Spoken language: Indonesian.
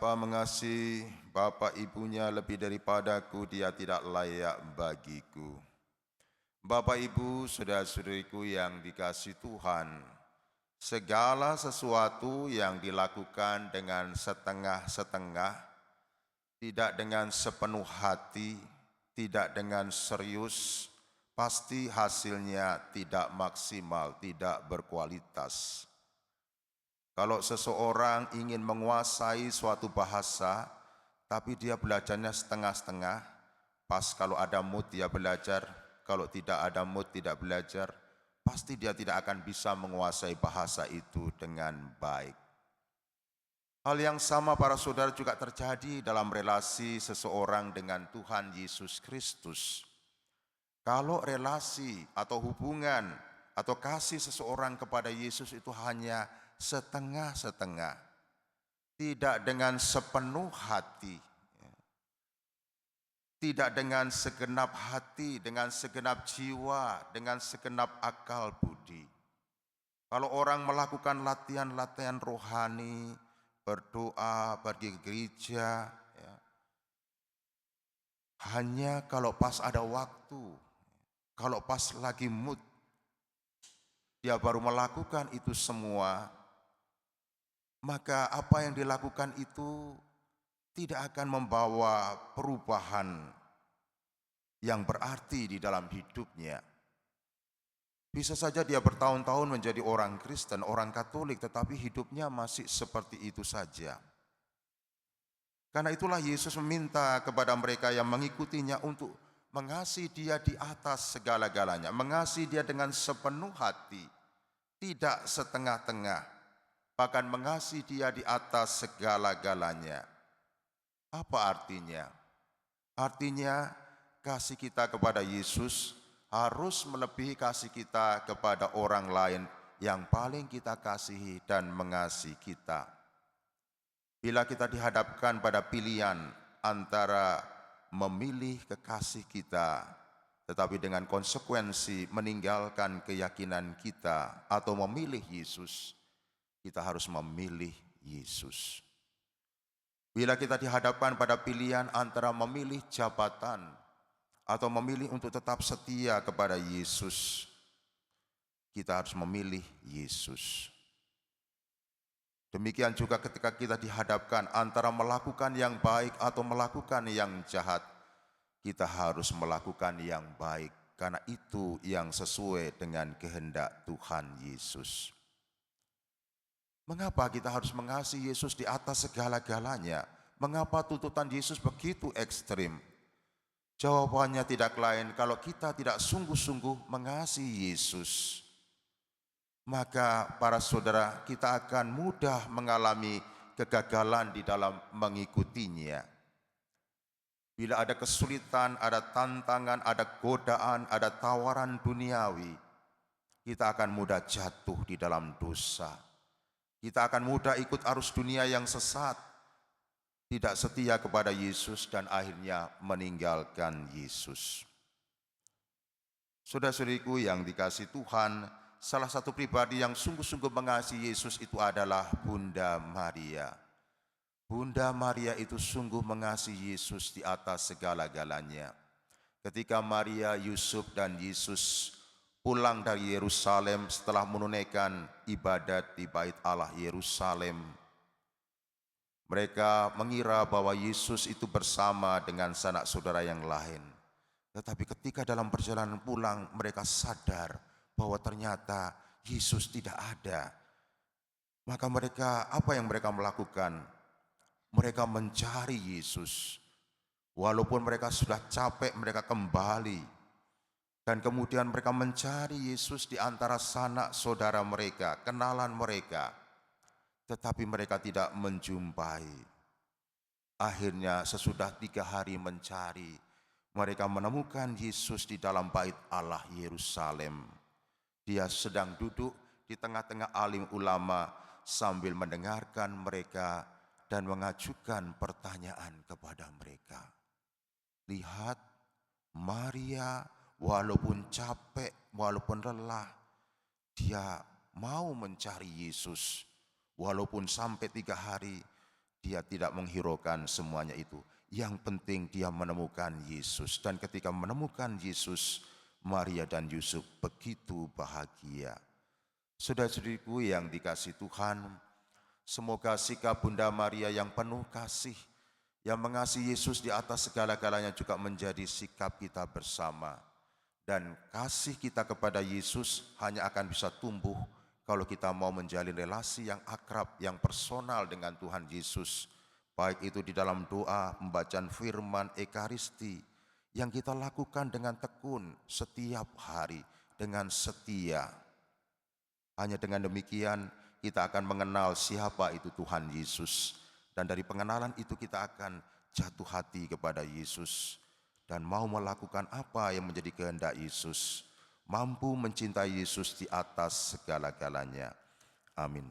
siapa mengasihi bapa ibunya lebih daripadaku, dia tidak layak bagiku. Bapak Ibu, saudara-saudariku yang dikasihi Tuhan, segala sesuatu yang dilakukan dengan setengah-setengah, tidak dengan sepenuh hati, tidak dengan serius, pasti hasilnya tidak maksimal, tidak berkualitas. Kalau seseorang ingin menguasai suatu bahasa, tapi dia belajarnya setengah-setengah, pas kalau ada mood dia belajar, kalau tidak ada mood tidak belajar, pasti dia tidak akan bisa menguasai bahasa itu dengan baik. Hal yang sama para saudara juga terjadi dalam relasi seseorang dengan Tuhan Yesus Kristus. Kalau relasi atau hubungan atau kasih seseorang kepada Yesus itu hanya setengah-setengah, tidak dengan sepenuh hati, tidak dengan segenap hati, dengan segenap jiwa, dengan segenap akal budi. Kalau orang melakukan latihan-latihan rohani, berdoa, pergi ke gereja, ya, hanya kalau pas ada waktu, kalau pas lagi mood, dia baru melakukan itu semua, maka apa yang dilakukan itu tidak akan membawa perubahan yang berarti di dalam hidupnya. Bisa saja dia bertahun-tahun menjadi orang Kristen, orang Katolik, tetapi hidupnya masih seperti itu saja. Karena itulah Yesus meminta kepada mereka yang mengikutinya untuk mengasihi dia di atas segala-galanya, mengasihi dia dengan sepenuh hati, tidak setengah-tengah, bahkan mengasihi dia di atas segala-galanya. Apa artinya? Artinya kasih kita kepada Yesus harus melebihi kasih kita kepada orang lain yang paling kita kasihi dan mengasihi kita. Bila kita dihadapkan pada pilihan antara memilih kekasih kita, tetapi dengan konsekuensi meninggalkan keyakinan kita, atau memilih Yesus, kita harus memilih Yesus. Bila kita dihadapkan pada pilihan antara memilih jabatan atau memilih untuk tetap setia kepada Yesus, kita harus memilih Yesus. Demikian juga ketika kita dihadapkan antara melakukan yang baik atau melakukan yang jahat, kita harus melakukan yang baik, karena itu yang sesuai dengan kehendak Tuhan Yesus. Mengapa kita harus mengasihi Yesus di atas segala-galanya? Mengapa tuntutan Yesus begitu ekstrim? Jawabannya tidak lain, kalau kita tidak sungguh-sungguh mengasihi Yesus, maka para saudara, kita akan mudah mengalami kegagalan di dalam mengikutinya. Bila ada kesulitan, ada tantangan, ada godaan, ada tawaran duniawi, kita akan mudah jatuh di dalam dosa. Kita akan mudah ikut arus dunia yang sesat, tidak setia kepada Yesus, dan akhirnya meninggalkan Yesus. Saudara-saudariku yang dikasihi Tuhan, salah satu pribadi yang sungguh-sungguh mengasihi Yesus itu adalah Bunda Maria. Bunda Maria itu sungguh mengasihi Yesus di atas segala-galanya. Ketika Maria, Yusuf, dan Yesus pulang dari Yerusalem setelah menunaikan ibadat di Bait Allah Yerusalem, mereka mengira bahwa Yesus itu bersama dengan sanak saudara yang lain. Tetapi ketika dalam perjalanan pulang, mereka sadar bahwa ternyata Yesus tidak ada. Maka apa yang mereka melakukan? Mereka mencari Yesus. Walaupun mereka sudah capek, mereka kembali. Dan kemudian mereka mencari Yesus di antara sanak saudara mereka, kenalan mereka. Tetapi mereka tidak menjumpai. Akhirnya sesudah 3 hari mencari, mereka menemukan Yesus di dalam Bait Allah Yerusalem. Dia sedang duduk di tengah-tengah alim ulama sambil mendengarkan mereka dan mengajukan pertanyaan kepada mereka. Lihat, Maria walaupun capek, walaupun lelah, dia mau mencari Yesus. Walaupun sampai 3 hari, dia tidak menghiraukan semuanya itu. Yang penting dia menemukan Yesus. Dan ketika menemukan Yesus, Maria dan Yusuf begitu bahagia. Saudara-saudariku yang dikasihi Tuhan, semoga sikap Bunda Maria yang penuh kasih, yang mengasihi Yesus di atas segala-galanya juga menjadi sikap kita bersama. Dan kasih kita kepada Yesus hanya akan bisa tumbuh kalau kita mau menjalin relasi yang akrab, yang personal dengan Tuhan Yesus. Baik itu di dalam doa, pembacaan firman, ekaristi, yang kita lakukan dengan tekun setiap hari, dengan setia. Hanya dengan demikian kita akan mengenal siapa itu Tuhan Yesus. Dan dari pengenalan itu kita akan jatuh hati kepada Yesus. Dan mau melakukan apa yang menjadi kehendak Yesus. Mampu mencintai Yesus di atas segala-galanya. Amin.